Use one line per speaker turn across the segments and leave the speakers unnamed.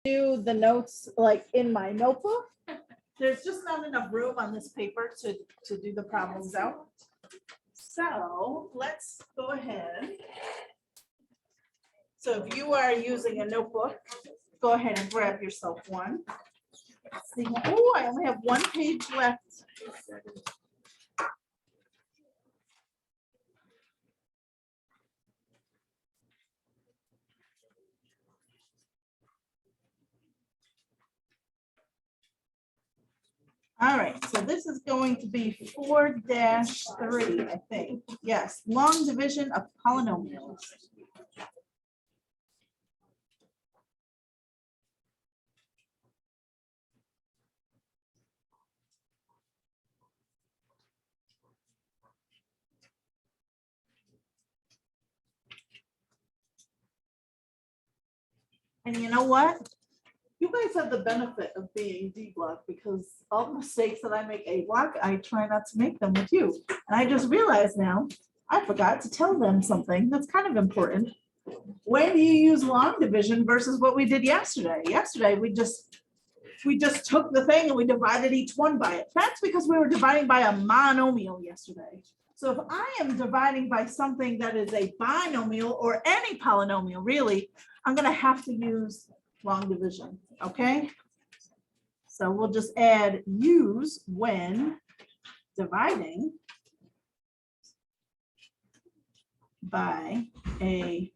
do the notes like in my notebook. There's just not enough room on this paper to do the problems out. So let's go ahead. So if you are using a notebook, go ahead and grab yourself one. Oh, I only have one page left. All right, so this is going to be 4-3, I think. Yes, long division of polynomials. And you know what? You guys have the benefit of being D block because all the mistakes that I make A block, I try not to make them with you. And I just realized now, I forgot to tell them something that's kind of important. When do you use long division versus what we did yesterday? Yesterday, we just took the thing and we divided each one by it. That's because we were dividing by a monomial yesterday. So if I am dividing by something that is a binomial or any polynomial, really, I'm going to have to use long division, okay? So we'll just add use when dividing by a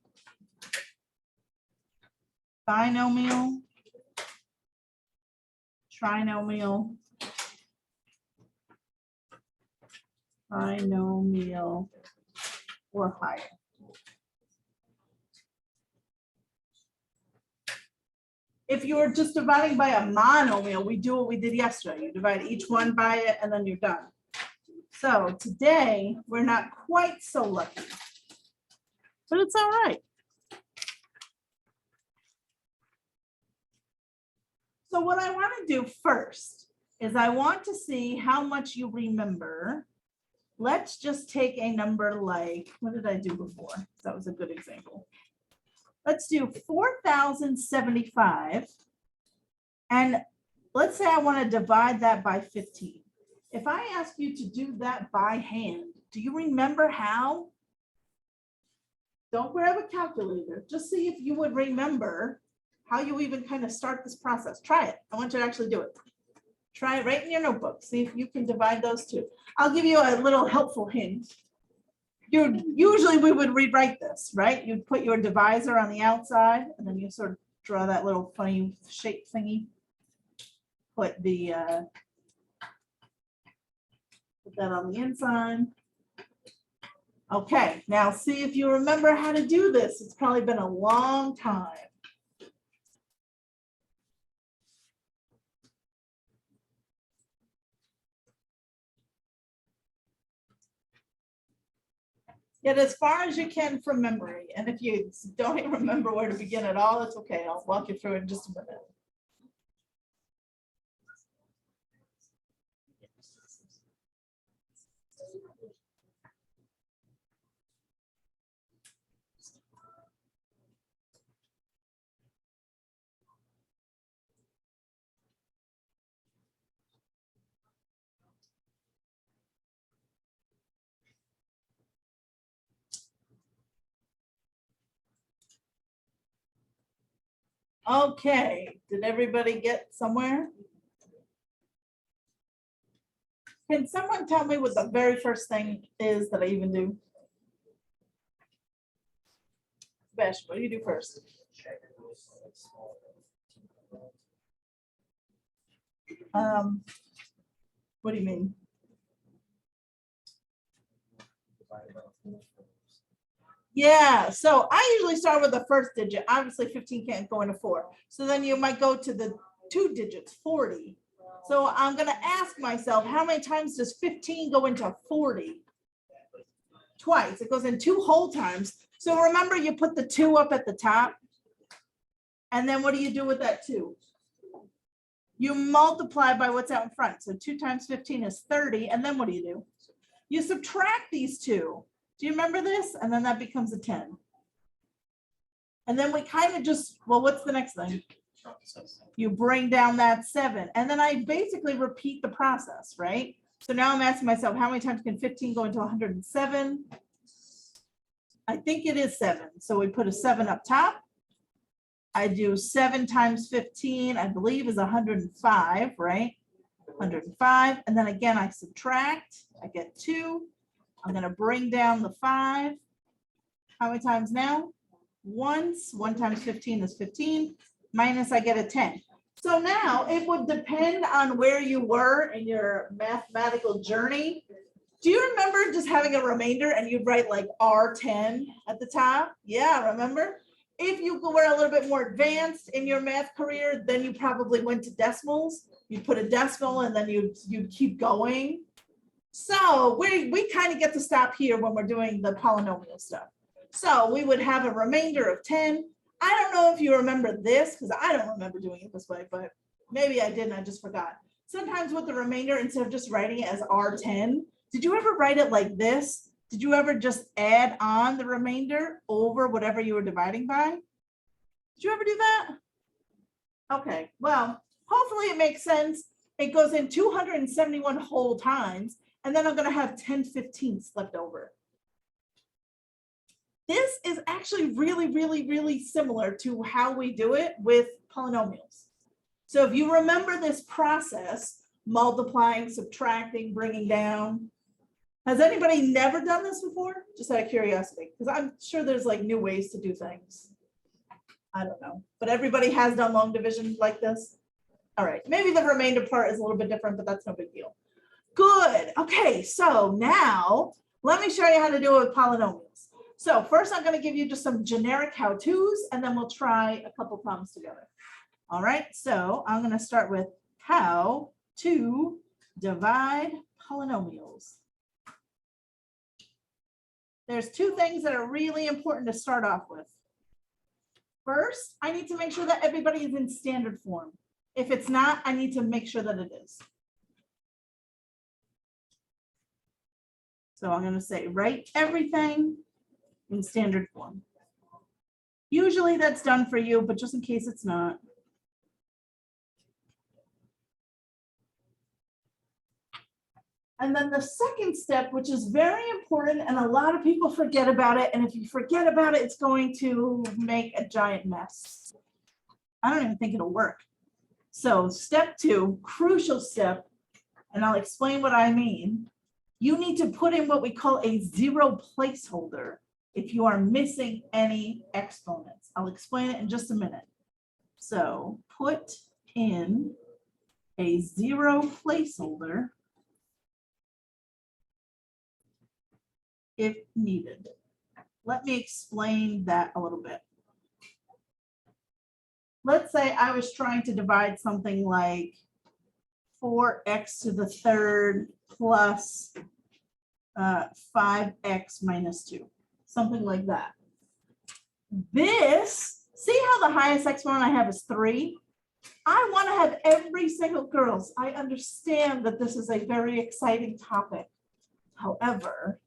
binomial, trinomial, or higher. If you were just dividing by a monomial, we do what we did yesterday. You divide each one by it and then you're done. So today we're not quite so lucky, but it's all right. So what I want to do first is I want to see how much you remember. Let's just take a number like, what did I do before? That was a good example. Let's do 4,075. And let's say I want to divide that by 15. If I ask you to do that by hand, do you remember how? Don't grab a calculator. Just see if you would remember how you even kind of start this process. Try it. I want you to actually do it. Try it right in your notebook. See if you can divide those two. I'll give you a little helpful hint. Usually we would rewrite this, right? You'd put your divisor on the outside and then you sort of draw that little funny shape thingy. Put that on the inside. Okay, now see if you remember how to do this. It's probably been a long time. Get as far as you can from memory. And if you don't even remember where to begin at all, it's okay. I'll walk you through it in just a minute. Okay, did everybody get somewhere? Can someone tell me what the very first thing is that I even do? Sebastian, what do you do first? What do you mean? Yeah, so I usually start with the first digit. Obviously 15 can't go into 4. So then you might go to the 2 digits, 40. So I'm going to ask myself, how many times does 15 go into 40? Twice. It goes in 2 whole times. So remember, you put the 2 up at the top. And then what do you do with that 2? You multiply by what's out in front. So 2 times 15 is 30. And then what do? You subtract these 2. Do you remember this? And then that becomes a 10. And then we kind of just, well, what's the next thing? You bring down that 7, and then I basically repeat the process, right? So now I'm asking myself, how many times can 15 go into 107? I think it is 7. So we put a 7 up top. I do 7 times 15, I believe is 105, right? 105. And then again, I subtract, I get 2. I'm going to bring down the 5. How many times now? Once. 1 times 15 is 15. Minus, I get a 10. So now it would depend on where you were in your mathematical journey. Do you remember just having a remainder and you'd write like R10 at the top? Yeah, remember? If you were a little bit more advanced in your math career, then you probably went to decimals. You put a decimal and then you'd keep going. So we kind of get to stop here when we're doing the polynomial stuff. So we would have a remainder of 10. I don't know if you remember this, because I don't remember doing it this way, but maybe I didn't, I just forgot. Sometimes with the remainder, instead of just writing it as R10, did you ever write it like this? Did you ever just add on the remainder over whatever you were dividing by? Did you ever do that? Okay, well, hopefully it makes sense. It goes in 271 whole times, and then I'm going to have 10/15ths left over. This is actually really similar to how we do it with polynomials. So if you remember this process, multiplying, subtracting, bringing down, has anybody never done this before? Just out of curiosity, because I'm sure there's like new ways to do things. I don't know, but everybody has done long division like this. All right, maybe the remainder part is a little bit different, but that's no big deal. Good, okay, so now let me show you how to do it with polynomials. So first I'm going to give you just some generic how-tos, and then we'll try a couple problems together. All right, so I'm going to start with how to divide polynomials. There's 2 things that are really important to start off with. First, I need to make sure that everybody is in standard form. If it's not, I need to make sure that it is. So I'm going to say write everything in standard form. Usually that's done for you, but just in case it's not. And then the second step, which is very important, and a lot of people forget about it, and if you forget about it, it's going to make a giant mess. I don't even think it'll work. So step 2, crucial step, and I'll explain what I mean. You need to put in what we call a 0 placeholder if you are missing any exponents. I'll explain it in just a minute. So put in a 0 placeholder if needed. Let me explain that a little bit. Let's say I was trying to divide something like 4x to the 3rd plus 5x minus 2, something like that. This, see how the highest exponent I have is 3? I want to have every single, girls, I understand that this is a very exciting topic. However,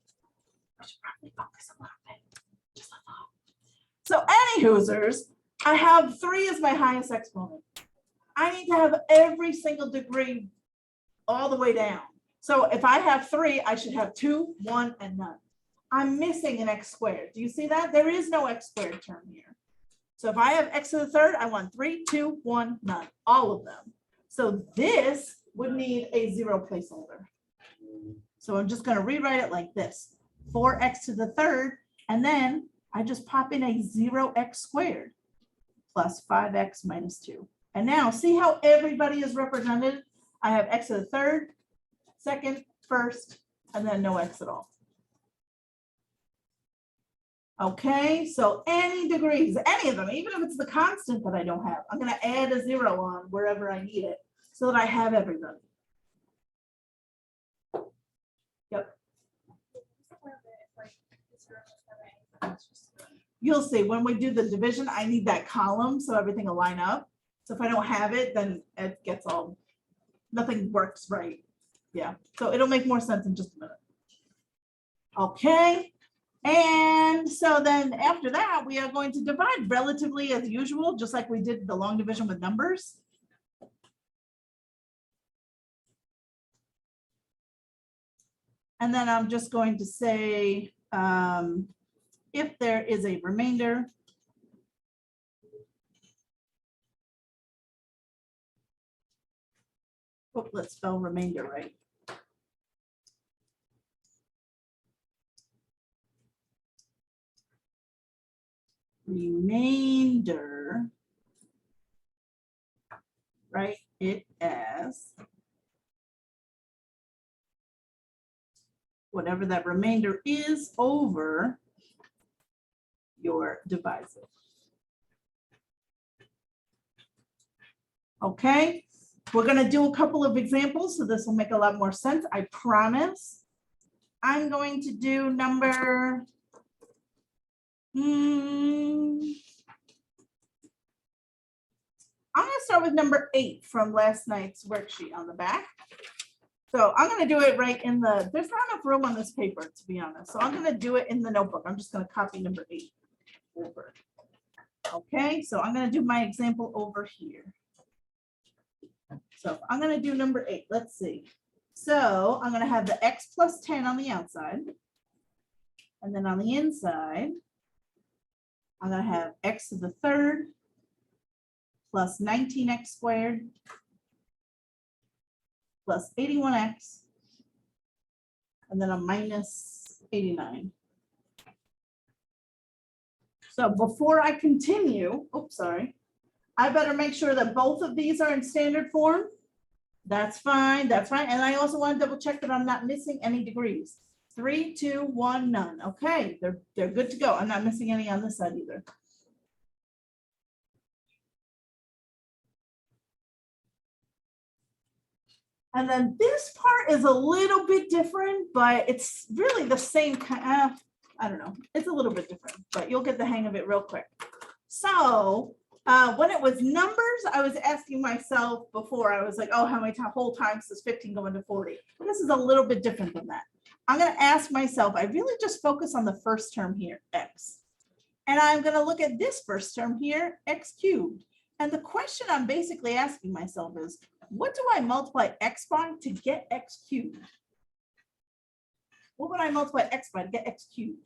I should probably focus a little bit, just a thought. So anywhoosers, I have 3 as my highest exponent. I need to have every single degree all the way down. So if I have 3, I should have 2, 1, and none. I'm missing an x squared. Do you see that? There is no x squared term here. So if I have x to the 3rd, I want 3, 2, 1, none, all of them. So this would need a 0 placeholder. So I'm just going to rewrite it like this. 4x to the 3rd, and then I just pop in a 0x squared plus 5x minus 2. And now see how everybody is represented? I have x to the 3rd, 2nd, 1st, and then no x at all. Okay, so any degrees, any of them, even if it's the constant that I don't have, I'm going to add a 0 on wherever I need it so that I have everybody. Yep. You'll see when we do the division, I need that column so everything will line up. So if I don't have it, then it gets all, nothing works right. Yeah, so it'll make more sense in just a minute. Okay, And so then after that, we are going to divide relatively as usual, just like we did the long division with numbers. And then I'm just going to say, if there is a remainder, oh, let's spell remainder right. Remainder, write it as whatever that remainder is over your divisor. Okay, we're going to do a couple of examples, so this will make a lot more sense, I promise. I'm going to do number I'm going to start with number 8 from last night's worksheet on the back. So I'm going to do it right in the, there's not enough room on this paper, to be honest. So I'm going to do it in the notebook. I'm just going to copy number 8 over. Okay, so I'm going to do my example over here. So I'm going to do number 8. Let's see. So I'm going to have the x plus 10 on the outside. And then on the inside, I'm going to have x to the third plus 19x squared plus 81x, and then a minus 89. So before I continue, oops, sorry, I better make sure that both of these are in standard form. That's fine, that's fine. And I also want to double check that I'm not missing any degrees. 3, 2, 1, none. Okay, they're good to go. I'm not missing any on this side either. And then this part is a little bit different, but it's really the same kind of, I don't know, it's a little bit different, but you'll get the hang of it real quick. So when it was numbers, I was asking myself before, I was like, oh, how many whole times does 15 go into 40? And this is a little bit different than that. I'm going to ask myself, I really just focus on the first term here, x. And I'm going to look at this first term here, x cubed. And the question I'm basically asking myself is, what do I multiply x by to get x cubed? What would I multiply x by to get x cubed?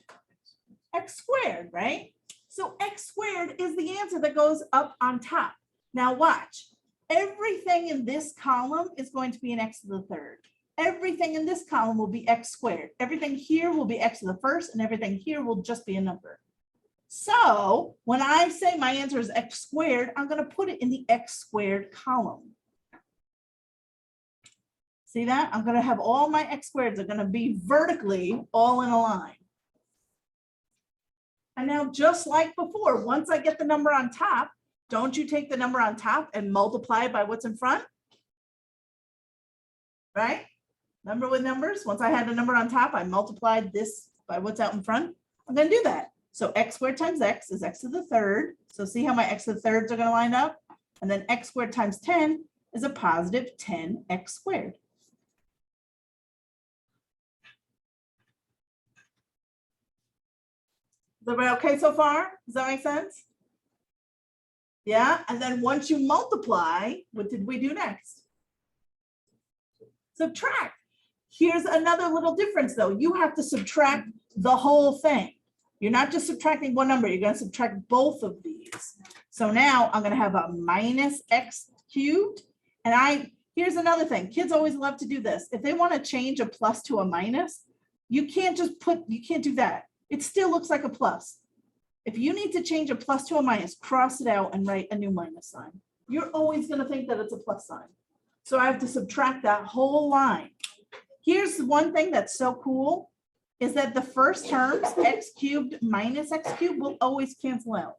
X squared, right? So x squared is the answer that goes up on top. Now watch, everything in this column is going to be an x to the third. Everything in this column will be x squared. Everything here will be x to the first, and everything here will just be a number. So when I say my answer is x squared, I'm going to put it in the x squared column. See that? I'm going to have all my x squareds are going to be vertically all in a line. And now just like before, once I get the number on top, don't you take the number on top and multiply it by what's in front? Right? Remember with numbers, once I had a number on top, I multiplied this by what's out in front. I'm going to do that. So x squared times x is x to the third. So see how my x to the thirds are going to line up? And then x squared times 10 is a positive 10x squared. Is everybody okay so far? Does that make sense? Yeah, and then once you multiply, what did we do next? Subtract. Here's another little difference though. You have to subtract the whole thing. You're not just subtracting one number, you're going to subtract both of these. So now I'm going to have a minus x cubed. And here's another thing. Kids always love to do this. If they want to change a plus to a minus, you can't do that. It still looks like a plus. If you need to change a plus to a minus, cross it out and write a new minus sign. You're always going to think that it's a plus sign. So I have to subtract that whole line. Here's one thing that's so cool is that the first terms, x cubed minus x cubed, will always cancel out.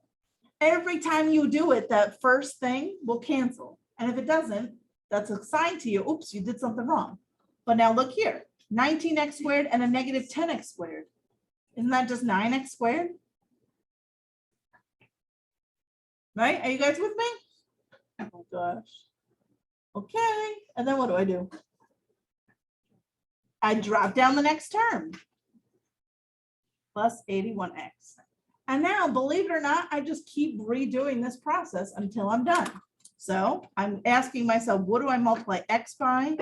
Every time you do it, that first thing will cancel. And if it doesn't, that's a sign to you, oops, you did something wrong. But now look here, 19x squared and a negative 10x squared. Isn't that just 9x squared? Right? Are you guys with me? Oh gosh. Okay. And then what do? I drop down the next term. plus 81x. And now, believe it or not, I just keep redoing this process until I'm done. So I'm asking myself, what do I multiply x by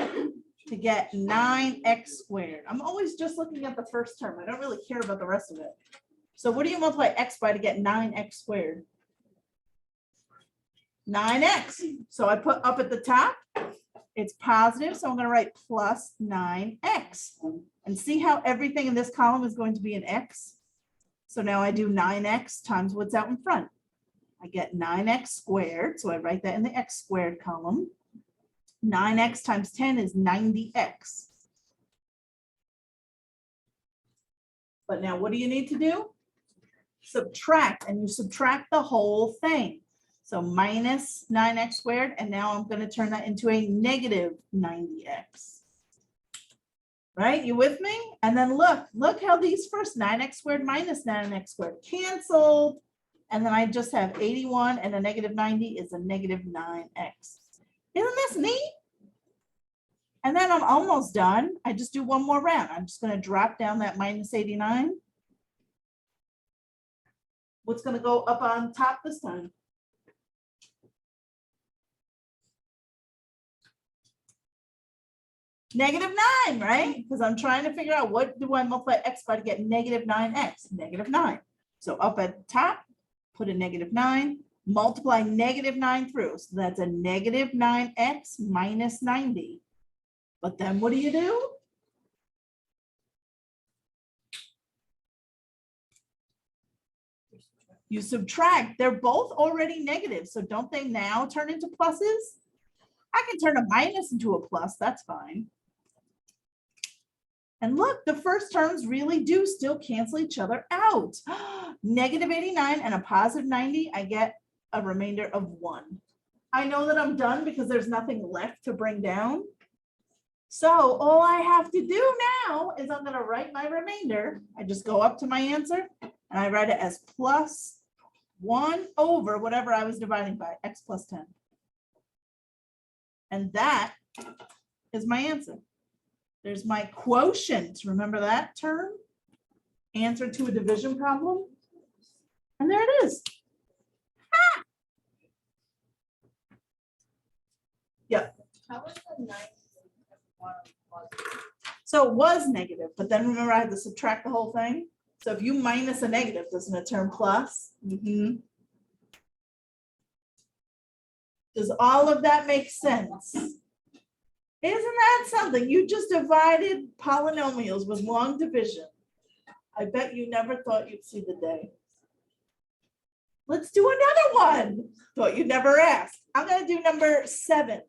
to get 9x squared? I'm always just looking at the first term. I don't really care about the rest of it. So what do you multiply x by to get 9x squared? 9x. So I put up at the top, it's positive, so I'm going to write plus 9x. And see how everything in this column is going to be an x? So now I do 9x times what's out in front. I get 9x squared, so I write that in the x squared column. 9x times 10 is 90x. But now what do you need to do? Subtract, and you subtract the whole thing. So minus 9x squared, and now I'm going to turn that into a negative 90x. Right, you with me? And then look how these first 9x squared minus 9x squared canceled. And then I just have 81 and a negative 90 is a negative 9x. Isn't this neat? And then I'm almost done. I just do one more round. I'm just going to drop down that minus 89. What's going to go up on top this time? Negative 9, right? Because I'm trying to figure out what do I multiply x by to get negative 9x? Negative 9. So up at the top, put a negative 9, multiply negative 9 through. So that's a negative 9x minus 90. But then what do? You subtract. They're both already negative. So don't they now turn into pluses? I can turn a minus into a plus. That's fine. And look, the first terms really do still cancel each other out. Negative 89 and a positive 90, I get a remainder of 1. I know that I'm done because there's nothing left to bring down. So all I have to do now is I'm going to write my remainder. I just go up to my answer and I write it as plus 1 over whatever I was dividing by, x plus 10. And that is my answer. There's my quotient. Remember that term? Answer to a division problem. And there it is. Ah! Yep.
How was the 9?
So it was negative, but then remember I had to subtract the whole thing. So if you minus a negative, doesn't it turn plus? Does all of that make sense? Isn't that something? You just divided polynomials with long division. I bet you never thought you'd see the day. Let's do another one. Thought you'd never ask. I'm going to do number 7.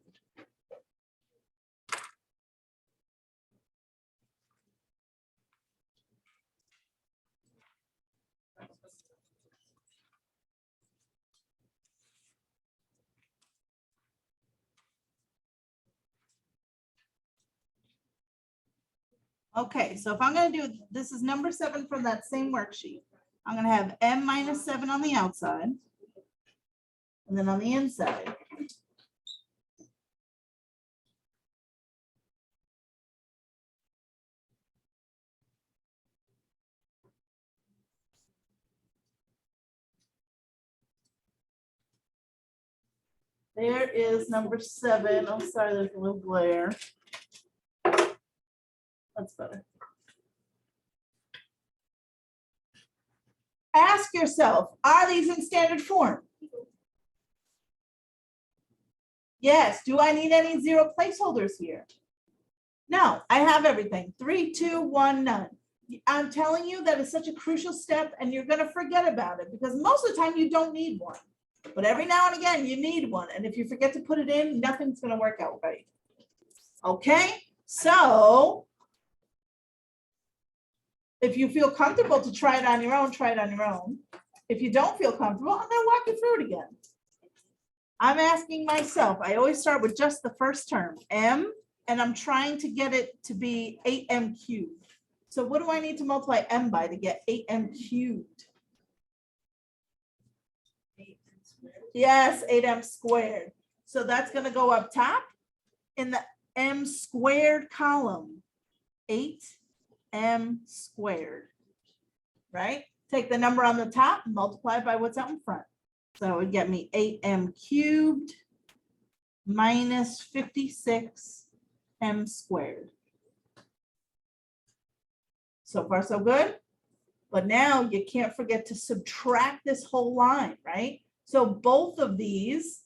Okay, so if I'm going to do, this is number 7 from that same worksheet. I'm going to have m minus 7 on the outside. And then on the inside. There is number 7. I'm sorry, there's a little glare. That's better. Ask yourself, are these in standard form? Yes. Do I need any 0 placeholders here? No, I have everything. 3, 2, 1, none. I'm telling you that is such a crucial step and you're going to forget about it because most of the time you don't need one. But every now and again you need one. And if you forget to put it in, nothing's going to work out right. Okay, so if you feel comfortable to try it on your own, try it on your own. If you don't feel comfortable, I'm going to walk you through it again. I'm asking myself, I always start with just the first term, m, and I'm trying to get it to be 8m cubed. So what do I need to multiply m by to get 8m cubed? Yes, 8m squared. So that's going to go up top in the m squared column, 8m squared. right? Take the number on the top and multiply it by what's out in front. So it would get me 8m cubed minus 56m squared. So far, so good. But now you can't forget to subtract this whole line, right? So both of these,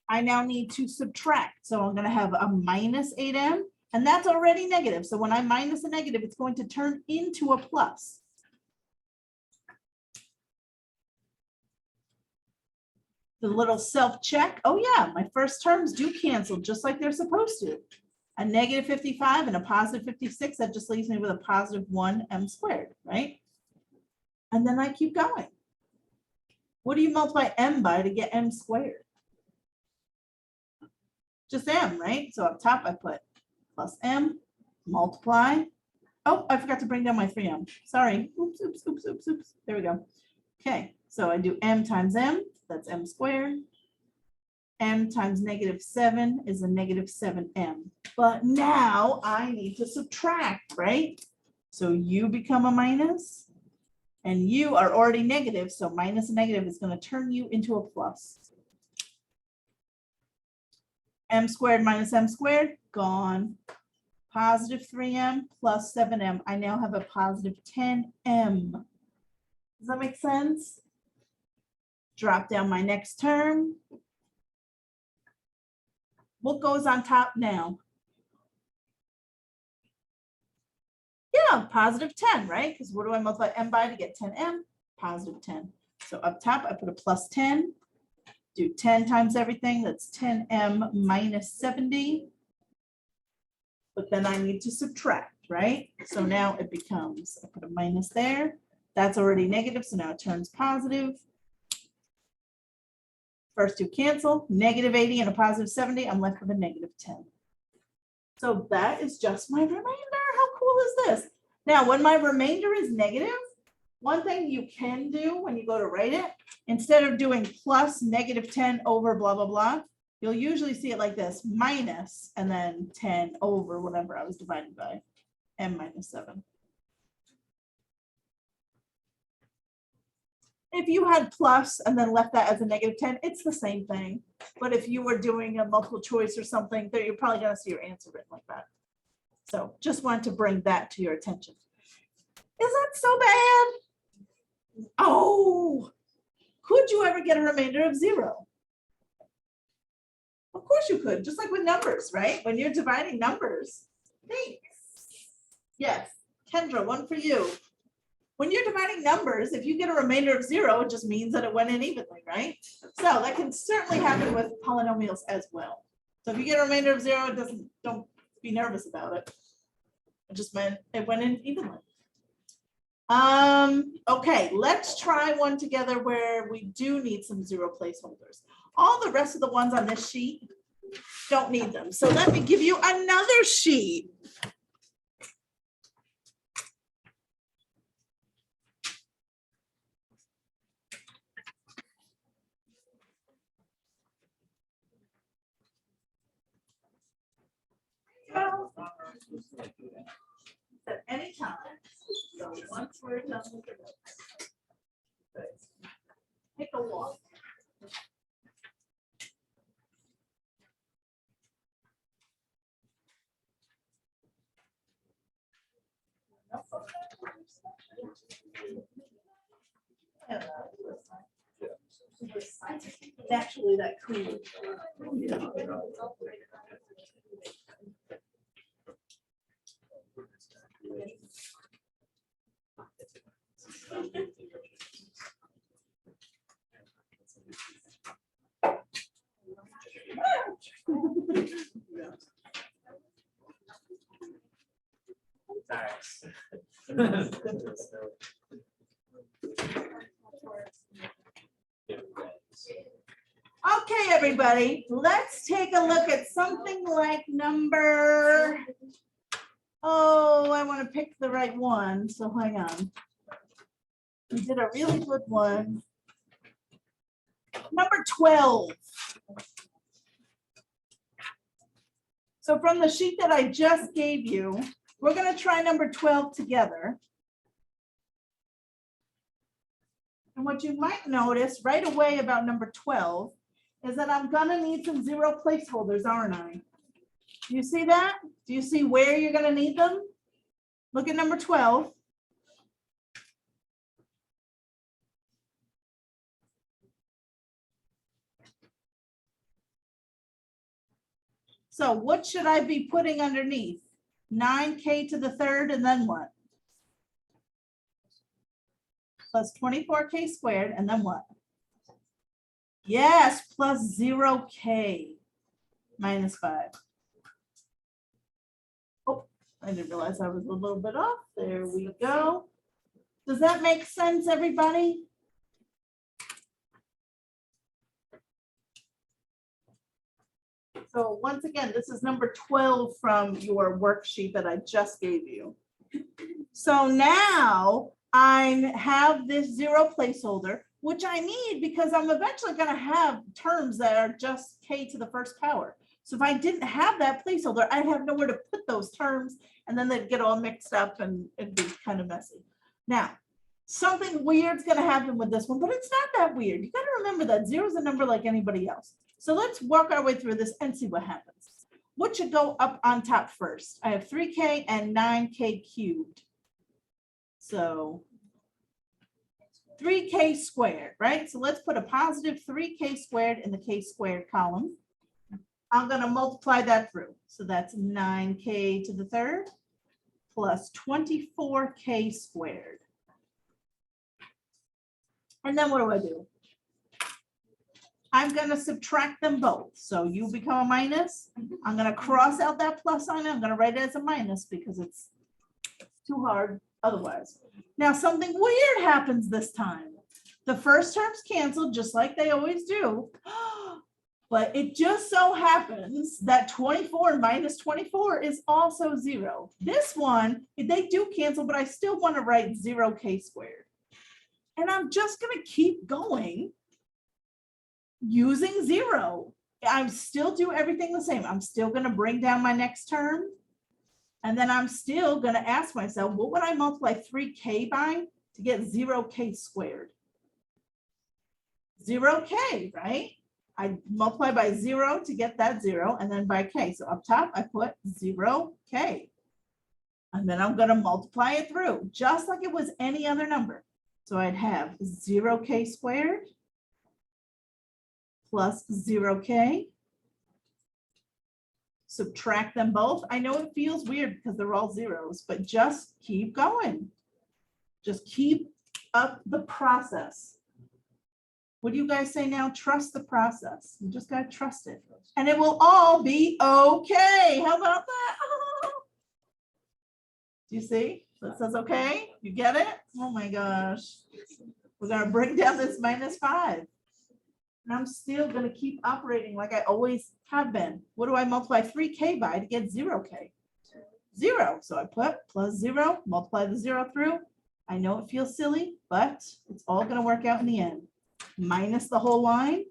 I now need to subtract. So I'm going to have a minus 8m, and that's already negative. So when I minus a negative, it's going to turn into a plus. The little self-check. Oh yeah, my first terms do cancel just like they're supposed to. A negative 55 and a positive 56, that just leaves me with a positive 1m squared, right? And then I keep going. What do you multiply m by to get m squared? Just m, right? So up top I put plus m, multiply. Oh, I forgot to bring down my 3m. Sorry. Oops, oops, oops, oops, oops. There we go. Okay, so I do m times m, that's m squared. M times negative 7 is a negative 7m. But now I need to subtract, right? So you become a minus, and you are already negative, so minus a negative is going to turn you into a plus. M squared minus m squared, gone. Positive 3m plus 7m. I now have a positive 10m. Does that make sense? Drop down my next term. What goes on top now? Yeah, positive 10, right? Because what do I multiply m by to get 10m? Positive 10. So up top, I put a plus 10. Do 10 times everything. That's 10m minus 70. But then I need to subtract, right? So now it becomes, I put a minus there. That's already negative, so now it turns positive. First two cancel, negative 80 and a positive 70. I'm left with a negative 10. So that is just my remainder. How cool is this? Now, when my remainder is negative, one thing you can do when you go to write it, instead of doing plus negative 10 over blah, blah, blah, you'll usually see it like this, minus, and then 10 over whatever I was dividing by, m minus 7. If you had plus and then left that as a negative 10, it's the same thing. But if you were doing a multiple choice or something, there you're probably going to see your answer written like that. So just wanted to bring that to your attention. Is that so bad? Oh, could you ever get a remainder of 0? Of course you could, just like with numbers, right? When you're dividing numbers. Thanks. Yes, Kendra, one for you. When you're dividing numbers, if you get a remainder of 0, it just means that it went in evenly, right? So that can certainly happen with polynomials as well. So if you get a remainder of 0, it doesn't, don't be nervous about it. It just meant it went in evenly. Okay, let's try one together where we do need some 0 placeholders. All the rest of the ones on this sheet don't need them. So let me give you another sheet. At any time. So once we're done with the notes, take a walk. Naturally, that cool. Okay, everybody, let's take a look at something like number, oh, I want to pick the right one, so hang on. We did a really good one. Number 12. So from the sheet that I just gave you, we're going to try number 12 together. And what you might notice right away about number 12 is that I'm gonna need some zero placeholders, aren't I? Do you see that? Do you see where you're gonna need them? Look at number 12. So what should I be putting underneath? 9k to the third and then what? Plus 24k squared and then what? Yes, plus 0k minus 5. Oh, I didn't realize I was a little bit off. There we go. Does that make sense, everybody? So once again, this is number 12 from your worksheet that I just gave you. So now I have this zero placeholder, which I need because I'm eventually going to have terms that are just k to the first power. So if I didn't have that placeholder, I'd have nowhere to put those terms, and then they'd get all mixed up and it'd be kind of messy. Now, something weird's going to happen with this one, but it's not that weird. You got to remember that zero is a number like anybody else. So let's work our way through this and see what happens. What should go up on top first? I have 3k and 9k cubed. So 3k squared, right? So let's put a positive 3k squared in the k squared column. I'm going to multiply that through. So that's 9k to the third plus 24k squared. And then what do? I'm going to subtract them both. So you become a minus. I'm going to cross out that plus sign. I'm going to write it as a minus because it's too hard otherwise. Now something weird happens this time. The first terms cancel just like they always do. But it just so happens that 24 minus 24 is also 0. This one, they do cancel, but I still want to write 0k squared. And I'm just going to keep going using 0. I'm still do everything the same. I'm still going to bring down my next term. And then I'm still going to ask myself, what would I multiply 3k by to get 0k squared? 0k, right? I multiply by 0 to get that 0, and then by k. So up top, I put 0k. And then I'm going to multiply it through, just like it was any other number. So I'd have 0k squared plus 0k. Subtract them both. I know it feels weird because they're all zeros, but just keep going. Just keep up the process. What do you guys say now? Trust the process. You just got to trust it. And it will all be okay. How about that? Oh. Do you see? So it says okay. You get it? Oh my gosh. We're going to bring down this minus 5. And I'm still going to keep operating like I always have been. What do I multiply 3k by to get 0k? 0. So I put plus 0, multiply the 0 through. I know it feels silly, but it's all going to work out in the end. Minus the whole line.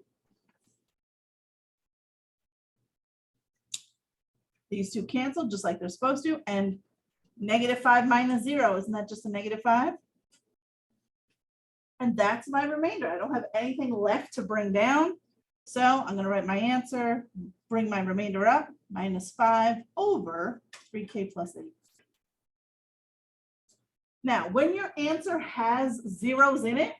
These two cancel just like they're supposed to. And negative 5 minus 0, isn't that just a negative 5? And that's my remainder. I don't have anything left to bring down. So I'm going to write my answer, bring my remainder up, minus 5 over 3k plus 8. Now, when your answer has zeros in it,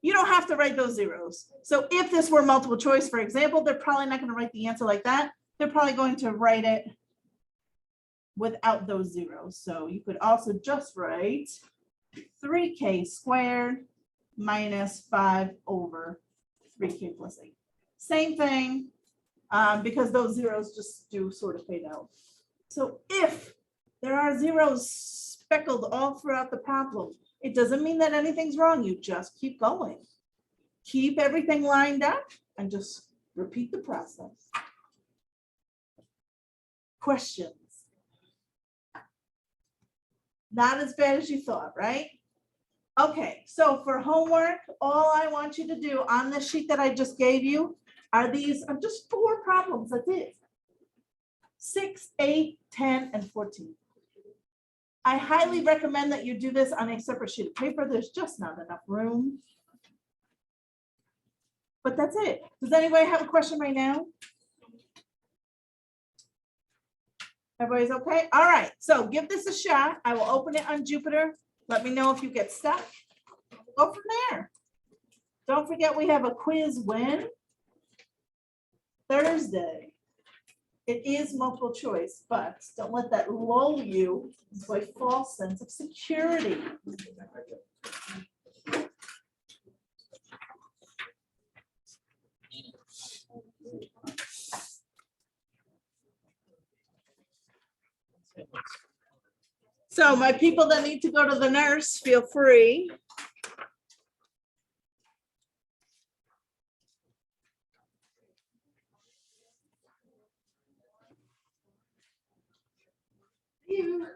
you don't have to write those zeros. So if this were multiple choice, for example, they're probably not going to write the answer like that. They're probably going to write it without those zeros. So you could also just write 3k squared minus 5 over 3k plus 8. Same thing, because those zeros just do sort of fade out. So if there are zeros speckled all throughout the problem, it doesn't mean that anything's wrong. You just keep going. Keep everything lined up and just repeat the process. Questions? Not as bad as you thought, right? Okay, so for homework, all I want you to do on the sheet that I just gave you are these are just 4 problems. That's it. 6, 8, 10, and 14. I highly recommend that you do this on a separate sheet of paper. There's just not enough room. But that's it. Does anybody have a question right now? Everybody's okay? All right, so give this a shot. I will open it on Jupyter. Let me know if you get stuck. Go from there. Don't forget we have a quiz when? Thursday. It is multiple choice, but don't let that lull you into a false sense of security. So my people that need to go to the nurse, feel free. You.